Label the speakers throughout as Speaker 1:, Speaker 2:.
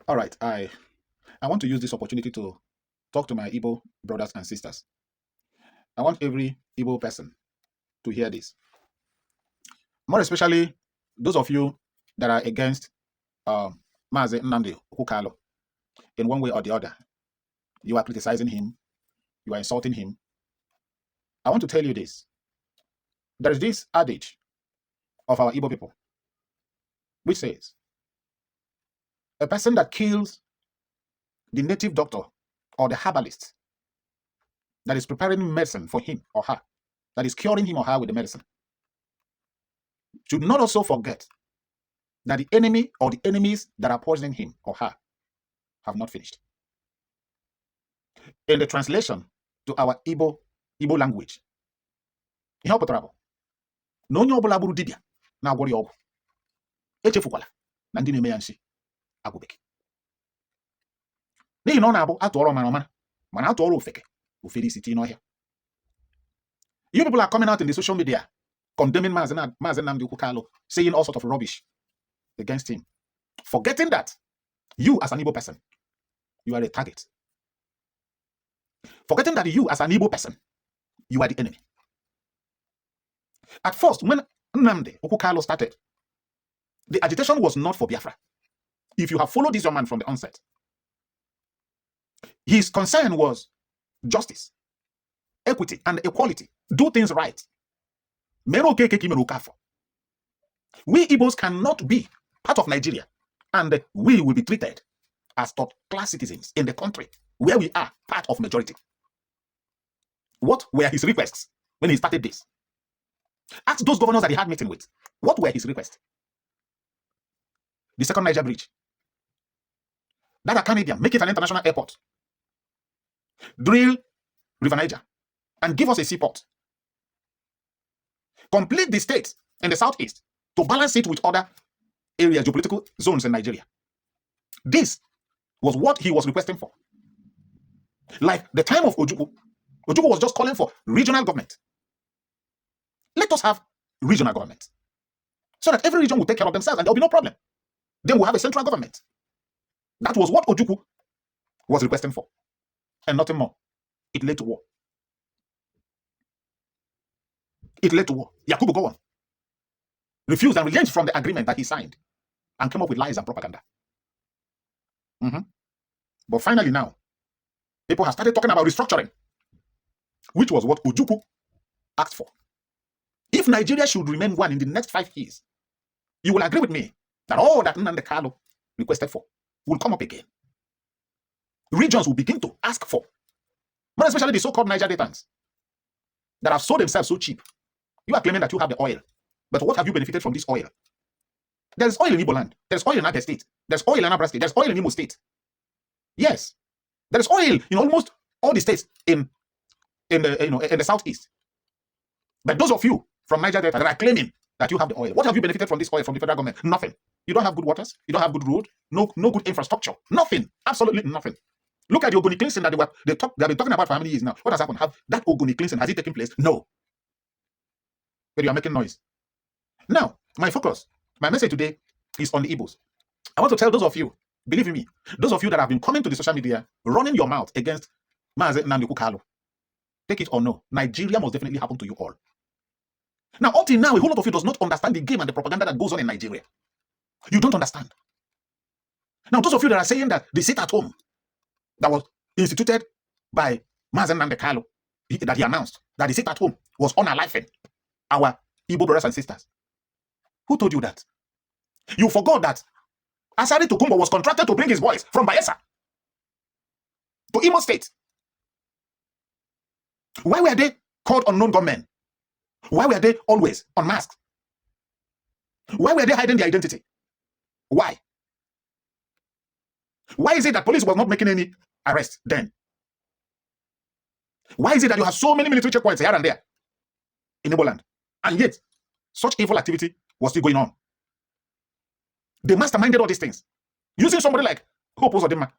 Speaker 1: All right, I want to use this opportunity to talk to my Igbo brothers and sisters. I want every Igbo person to hear this. More especially those of you that are against Mazi Nnamdi Ukalo in one way or the other. You are criticizing him, you are insulting him. I want to tell you this. There is this adage of our Igbo people which says a person that kills the native doctor or the herbalist that is preparing medicine for him or her, that is curing him or her with the medicine, should not also forget that the enemy or the enemies that are poisoning him or her have not finished. In the translation to our Igbo language, ihe ọ pụtara bụ na onye ọbụla gburu dibịa na-agwọrọ ya ọgwụ echefukwala na ndị na-eme ya nsi agwụbeghị, n'ihi na ọ na-abụ atụọrọ mara ọmara mana atụọrọ ofeke ofere isi tii n'ọhịa. You people are coming out in the social media condemning Mazi Nnamdi Ukalo, saying all sorts of rubbish against him, forgetting that you as an Igbo person, you are a target. Forgetting that you as an Igbo person, you are the enemy. At first, when Nnamdi Ukalo started, the agitation was not for Biafra. If you have followed this young man from the onset, his concern was justice, equity, and equality. Do things right. We Igbos cannot be part of Nigeria, and we will be treated as third-class citizens in the country where we are part of majority. What were his requests when he started this? Ask those governors that he had meeting with. What were his requests? The second Niger bridge. That a Canadian, make it an international airport. Drill River Niger and give us a seaport. Complete the state in the southeast to balance it with other areas, geopolitical zones in Nigeria. This was what he was requesting for. Like the time of Ojukwu, Ojukwu was just calling for regional government. Let us have regional government so that every region will take care of themselves and there will be no problem. Then we'll have a central government. That was what Ojukwu was requesting for, and nothing more. It led to war. It led to war. Yakubu Gowon refused and relented from the agreement that he signed and came up with lies and propaganda. But finally now, people have started talking about restructuring, which was what Ojukwu asked for. If Nigeria should remain one in the next 5 years, you will agree with me that all that Nnamdi Kanu requested for will come up again. Regions will begin to ask for, more especially the so-called Niger Deltans that have sold themselves so cheap. You are claiming that you have the oil, but what have you benefited from this oil? There's oil in Igbo land. There's oil in Abia State. There's oil in Anambra State. There's oil in Imo State. Yes, there is oil in almost all the states in the southeast. But those of you from Niger Delta that are claiming that you have the oil, what have you benefited from this oil from the federal government? Nothing. You don't have good waters. You don't have good road. No good infrastructure. Nothing. Absolutely nothing. Look at the Ogoni cleansing that they have been talking about for how many years now. What has happened? Have that Ogoni cleansing, has it taken place? No. But you are making noise. Now, my message today is on the Igbos. I want to tell those of you, believe me, those of you that have been coming to the social media, running your mouth against Mazi Nnamdi Ukalo, take it or no, Nigeria must definitely happen to you all. Now, until now, a whole lot of you does not understand the game and the propaganda that goes on in Nigeria. You don't understand. Now, those of you that are saying that the sit at home that was instituted by Mazi Nnamdi Ukalo, that he announced that the sit at home was unaliving our Igbo brothers and sisters. Who told you that? You forgot that Asari Tokumbo was contracted to bring his boys from Bayelsa to Imo State. Why were they called unknown gunmen? Why were they always unmasked? Why were they hiding their identity? Why? Why is it that police was not making any arrests then? Why is it that you have so many military checkpoints here and there in Igbo land, and yet such evil activity was still going on? They masterminded all these things, using somebody like Hope Uzodinma,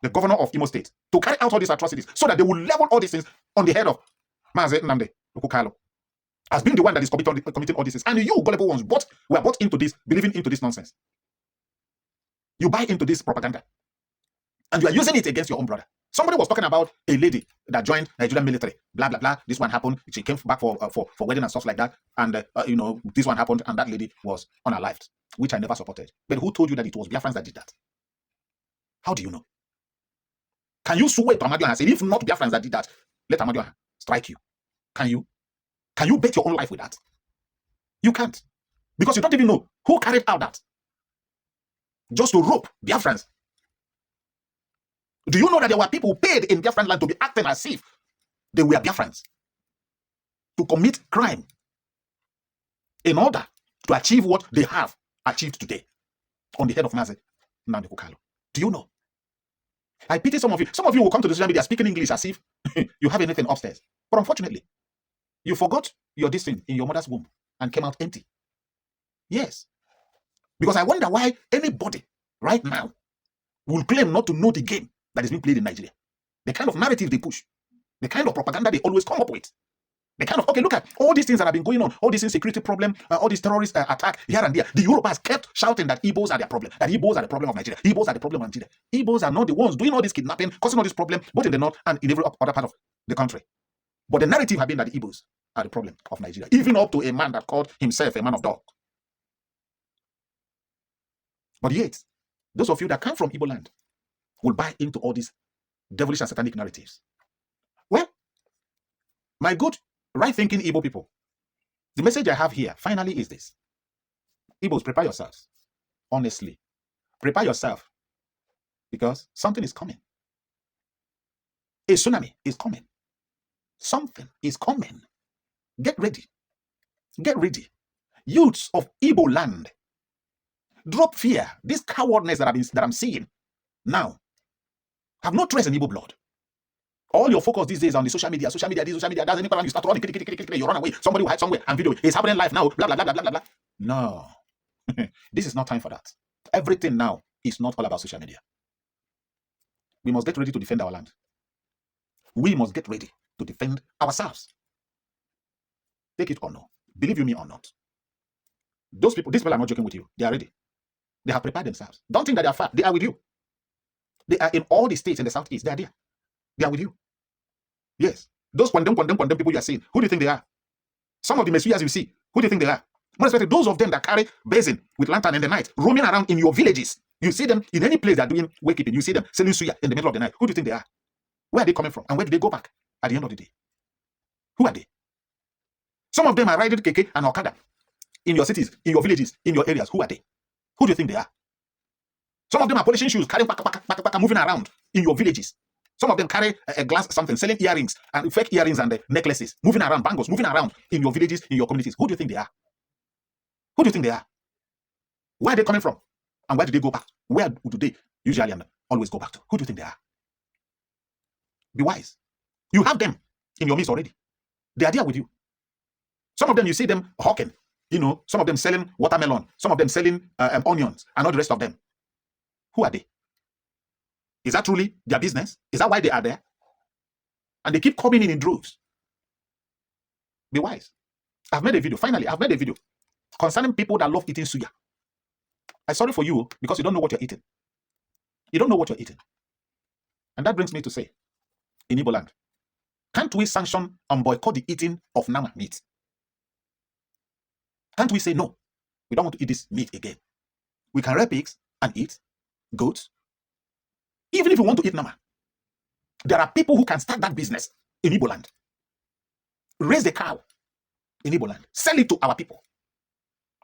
Speaker 1: the governor of Imo State, to carry out all these atrocities so that they will level all these things on the head of Mazi Nnamdi Ukalo as being the one that is committing all these things. And you, gullible ones, were bought into this, believing into this nonsense. You buy into this propaganda and you are using it against your own brother. Somebody was talking about a lady that joined Nigerian military. Blah blah blah. This one happened. She came back for wedding and stuff like that. And this one happened, and that lady was unalived, which I never supported. But who told you that it was Biafrans that did that? How do you know? Can you swear to Amadioha and say, if not Biafrans that did that, let Amadioha strike you? Can you? Can you bet your own life with that? You can't. Because you don't even know who carried out that. Just to rope Biafrans. Do you know that there were people paid in Biafran land to be acting as if they were Biafrans? To commit crime in order to achieve what they have achieved today on the head of Mazi Nnamdi Kanu. Do you know? I pity some of you. Some of you will come to the social media speaking English as if you have anything upstairs. But unfortunately, you forgot your destiny in your mother's womb and came out empty. Yes. Because I wonder why anybody right now will claim not to know the game that is being played in Nigeria. The kind of narrative they push. The kind of propaganda they always come up with. The kind of, okay, look at all these things that have been going on, all this insecurity problem, all these terrorist attack here and there. The Europeans kept shouting that Igbos are their problem, that Igbos are the problem of Nigeria. Igbos are the problem of Nigeria. Igbos are not the ones doing all this kidnapping, causing all this problem, both in the north and in every other part of the country. But the narrative has been that the Igbos are the problem of Nigeria, even up to a man that called himself a man of dog. But yet, those of you that come from Igbo land will buy into all these devilish and satanic narratives. Well, my good right-thinking Igbo people, the message I have here finally is this. Igbos, prepare yourselves. Honestly, prepare yourself because something is coming. A tsunami is coming. Something is coming. Get ready. Get ready. Youths of Igbo land, drop fear. This cowardness that I'm seeing now have no trace in Igbo blood. All your focus these days on the social media, this, social media, that's anytime you start running, you run away. Somebody will hide somewhere and video. It's happening live now, blah, blah, blah, blah, blah, blah. No. This is not time for that. Everything now is not all about social media. We must get ready to defend our land. We must get ready to defend ourselves. Take it or no. Believe you me or not. These people are not joking with you. They are ready. They have prepared themselves. Don't think that they are far. They are with you. They are in all the states in the southeast. They are there. They are with you. Yes. Those condemn people you are seeing, who do you think they are? Some of the messiahs you see, who do you think they are? More especially those of them that carry basin with lantern in the night, roaming around in your villages. You see them in any place they are doing wakekeeping. You see them selling suya in the middle of the night. Who do you think they are? Where are they coming from? And where do they go back at the end of the day? Who are they? Some of them are riding keke and okada in your cities, in your villages, in your areas. Who are they? Who do you think they are? Some of them are polishing shoes, carrying back, moving around in your villages. Some of them carry a glass something, selling earrings and fake earrings and necklaces, moving around, bangles, moving around in your villages, in your communities. Who do you think they are? Who do you think they are? Where are they coming from? And where do they go back? Where do they usually and always go back to? Who do you think they are? Be wise. You have them in your midst already. They are there with you. Some of them, you see them hawking. Some of them selling watermelon. Some of them selling onions and all the rest of them. Who are they? Is that truly their business? Is that why they are there? And they keep coming in droves. Be wise. I've made a video. Finally, I've made a video concerning people that love eating suya. I'm sorry for you because you don't know what you're eating. You don't know what you're eating. And that brings me to say, in Igbo land, can't we sanction and boycott the eating of nama meat? Can't we say, no, we don't want to eat this meat again? We can rear pigs and eat goats. Even if we want to eat nama, there are people who can start that business in Igbo land. Raise the cow in Igbo land. Sell it to our people.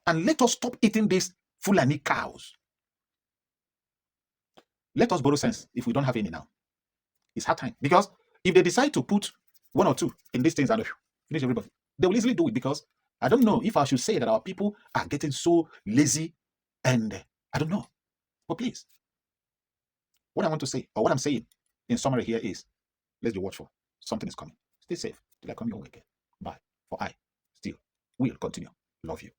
Speaker 1: And let us stop eating these Fulani cows. Let us borrow sense if we don't have any now. It's hard time. Because if they decide to put one or two in these things and finish everybody, they will easily do it because I don't know if I should say that our people are getting so lazy and I don't know. But please, what I want to say, or what I'm saying in summary here is, let's be watchful. Something is coming. Stay safe till I come your way again. Bye. For I still will continue. Love you.